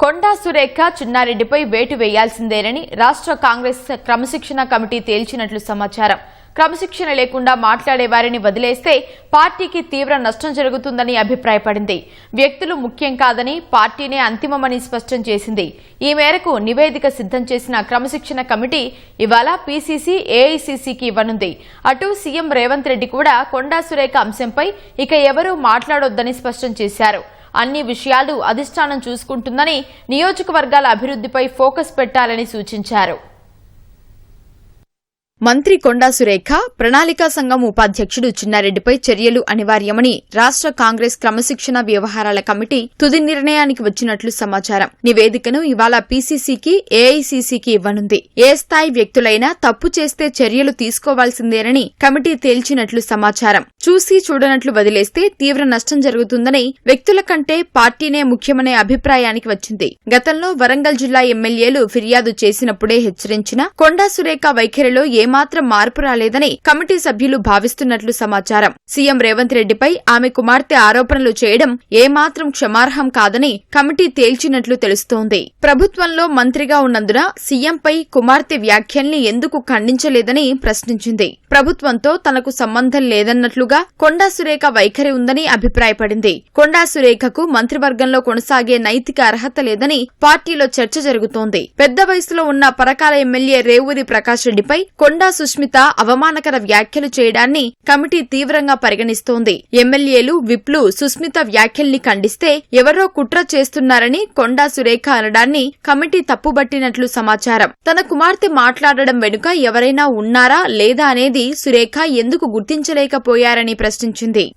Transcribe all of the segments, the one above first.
కొండా సురేఖ చిన్నారెడ్డిపై వేటు వేయాల్సిందేనని రాష్ట్ర కాంగ్రెస్ క్రమశిక్షణ కమిటీ తేల్చినట్లు సమాచారం. క్రమశిక్షణ లేకుండా మాట్లాడే వారిని వదిలేస్తే పార్టీకి తీవ్ర నష్టం జరుగుతుందని అభిప్రాయపడింది. వ్యక్తులు ముఖ్యం కాదని పార్టీనే అంతిమమని స్పష్టం చేసింది. ఈ మేరకు నివేదిక సిద్ధం చేసిన క్రమశిక్షణ కమిటీ ఇవాళ పీసీసీ, ఏఐసీసీకి ఇవ్వనుంది. అటు సీఎం రేవంత్ రెడ్డి కూడా కొండా సురేఖ అంశంపై ఇక ఎవరూ మాట్లాడొద్దని స్పష్టం చేశారు. అన్ని విషయాలు అధిష్టానం చూసుకుంటుందని, నియోజకవర్గాల అభివృద్ధిపై ఫోకస్ పెట్టాలని సూచించారు. మంత్రి కొండా సురేఖ, ప్రణాళికా సంఘం ఉపాధ్యక్షుడు చిన్నారెడ్డిపై చర్యలు అనివార్యమని రాష్ట్ర కాంగ్రెస్ క్రమశిక్షణ వ్యవహారాల కమిటీ తుది నిర్ణయానికి వచ్చినట్లు సమాచారం. నివేదికను ఇవాళ పీసీసీకి, ఏఐసీసీకి ఇవ్వనుంది. ఏ స్థాయి వ్యక్తులైనా తప్పు చేస్తే చర్యలు తీసుకోవాల్సిందేనని కమిటీ తేల్చినట్లు సమాచారం. చూసి చూడనట్లు వదిలేస్తే తీవ్ర నష్టం జరుగుతుందని, వ్యక్తుల కంటే పార్టీనే ముఖ్యమనే అభిప్రాయానికి వచ్చింది. గతంలో వరంగల్ జిల్లా ఎమ్మెల్యేలు ఫిర్యాదు చేసినప్పుడే హెచ్చరించిన కొండా సురేఖ వైఖరిలో ఏమాత్రం మార్పు రాలేదని కమిటీ సభ్యులు భావిస్తున్నట్లు సమాచారం. సీఎం రేవంత్ రెడ్డిపై ఆమె కుమార్తె ఆరోపణలు చేయడం ఏమాత్రం క్షమార్హం కాదని కమిటీ తేల్చినట్లు తెలుస్తోంది. ప్రభుత్వంలో మంత్రిగా ఉన్నందున సీఎంపై కుమార్తె వ్యాఖ్యల్ని ఎందుకు ఖండించలేదని ప్రశ్నించింది. ప్రభుత్వంతో తనకు సంబంధం లేదన్నట్లుగా కొండా సురేఖ వైఖరి ఉందని అభిప్రాయపడింది. కొండా సురేఖకు మంత్రివర్గంలో కొనసాగే నైతిక అర్హత లేదని పార్టీలో చర్చ జరుగుతోంది. పెద్ద వయసులో ఉన్న పరకాల ఎమ్మెల్యే రేవూరి ప్రకాష్ రెడ్డిపై కొండా సుష్మిత అవమానకర వ్యాఖ్యలు చేయడాన్ని కమిటీ తీవ్రంగా పరిగణిస్తోంది. ఎమ్మెల్యేలు, విప్లు సుష్మిత వ్యాఖ్యల్ని ఖండిస్తే ఎవరో కుట్ర చేస్తున్నారని కొండా సురేఖ అనడాన్ని కమిటీ తప్పుబట్టినట్లు సమాచారం. తన కుమార్తె మాట్లాడడం వెనుక ఎవరైనా ఉన్నారా లేదా అనేది సురేఖ ఎందుకు గుర్తించలేకపోయారని ప్రశ్నించింది.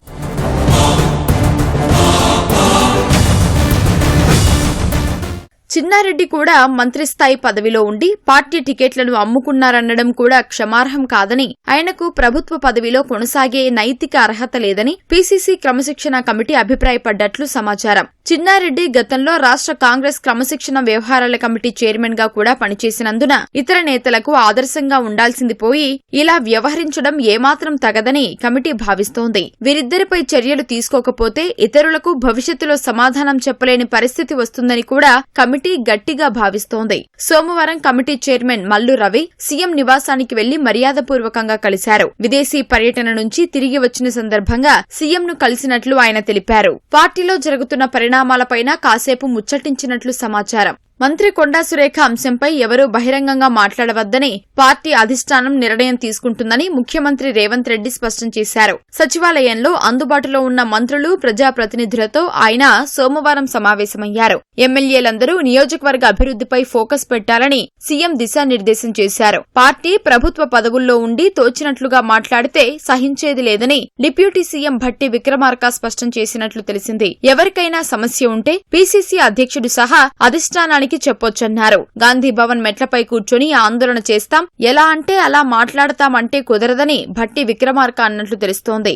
చిన్నారెడ్డి కూడా మంత్రిస్థాయి పదవిలో ఉండి పార్టీ టికెట్లను అమ్ముకున్నారనడం కూడా క్షమార్హం కాదని, ఆయనకు ప్రభుత్వ పదవిలో కొనసాగే నైతిక అర్హత లేదని పీసీసీ క్రమశిక్షణ కమిటీ అభిప్రాయపడ్డట్లు సమాచారం. చిన్నారెడ్డి గతంలో రాష్ట్ర కాంగ్రెస్ క్రమశిక్షణ వ్యవహారాల కమిటీ చైర్మన్ గా కూడా పనిచేసినందున ఇతర నేతలకు ఆదర్శంగా ఉండాల్సింది పోయి ఇలా వ్యవహరించడం ఏమాత్రం తగదని కమిటీ భావిస్తోంది. వీరిద్దరిపై చర్యలు తీసుకోకపోతే ఇతరులకు భవిష్యత్తులో సమాధానం చెప్పలేని పరిస్థితి వస్తుందని కూడా కమిటీ గట్టిగా భావిస్తోంది. సోమవారం committee chairman Mallu Ravi CM నివాసానికి వెళ్లి మర్యాదపూర్వకంగా కలిశారు. విదేశీ పర్యటన నుంచి తిరిగి వచ్చిన సందర్భంగా సీఎంను కలిసినట్లు ఆయన తెలిపారు. పార్టీలో జరుగుతున్న పరిణామాలపైన కాసేపు ముచ్చటించినట్లు సమాచారం. మంత్రి కొండా సురేఖ అంశంపై ఎవరూ బహిరంగంగా మాట్లాడవద్దని పార్టీ అధిష్టానం నిర్ణయం తీసుకుంటుందని ముఖ్యమంత్రి రేవంత్ రెడ్డి స్పష్టం చేశారు. సచివాలయంలో అందుబాటులో ఉన్న మంత్రులు, ప్రజాప్రతినిధులతో ఆయన సోమవారం సమావేశమయ్యారు. ఎమ్మెల్యేలందరూ నియోజకవర్గ అభివృద్ధిపై ఫోకస్ పెట్టాలని సీఎం దిశానిర్దేశం చేశారు. పార్టీ ప్రభుత్వ పదవుల్లో ఉండి తోచినట్లుగా మాట్లాడితే సహించేది లేదని డిప్యూటీ సీఎం భట్టి విక్రమార్క స్పష్టం చేసినట్లు తెలిసింది. ఎవరికైనా సమస్య ఉంటే పీసీసీ అధ్యక్షుడు సహా అధిష్టానానికి చెప్పొచ్చన్నారు. గాంధీ భవన్ మెట్లపై కూర్చొని ఆందోళన చేస్తాం, ఎలా అంటే అలా మాట్లాడతామంటే కుదరదని భట్టి విక్రమార్క అన్నట్లు తెలుస్తోంది.